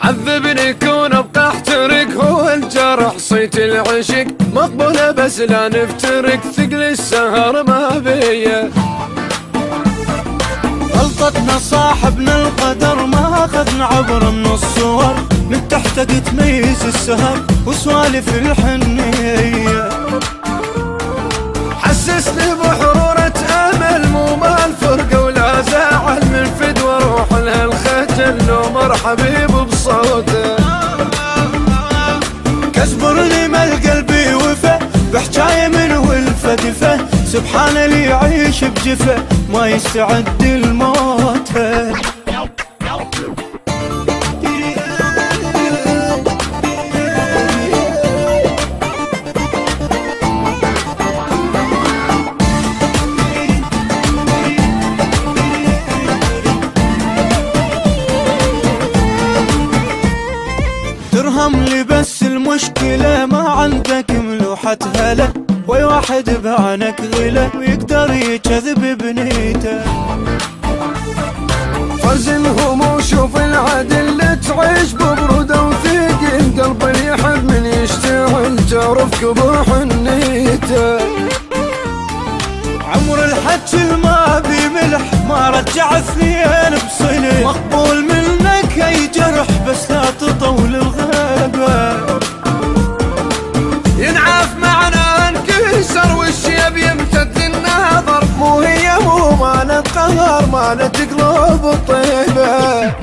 عذبني كون ابقى احترق، هو الجرح صيت العشق مقبولة بس لا نفترق، ثقل السهر ما بيا. غلطتنا صاحبنا القدر، ما اخذنا عبر من الصور، من تحتك تميز السهر وسوالف الحنية. حسسني بحرورة امل مو مال فرقة ولا زعل، من فدوى روح لها الخجل لو مرحبي بصوته. كسبر لي ما القلب وفى بحجاية من ولفة دفة، سبحان اللي يعيش بجفة ما يستعد الموت. ترهم لي بس المشكلة ما عندك ملوحة هلا، وي واحد بعانك غلا ويقدر يكذب بنيته. فرز الهموم شوف العدل تعيش ببرودة وثقل، قلب يحب من يشتغل جرف كبوح النيته. عمر الحج ما بملح ما رجع اثنين بصلة، مقبول منك اي جرح بس لا تطول الغابة. ينعاف معنا انكسر والشيب يمتد النظر، مو هي مو مالت قهر مالت قلوب الطيبة.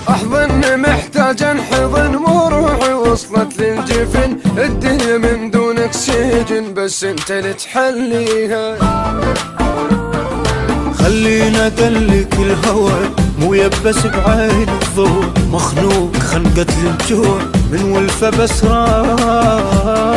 احضني محتاج انحضن مو روحي وصلت للجفن، الدنيا من دونك سجن بس انت اللي تحليها. خلينا ادلك الهوى مو يبس بعين الضوء، مخنوق خنقة الجوع من ولفة بس راضيها.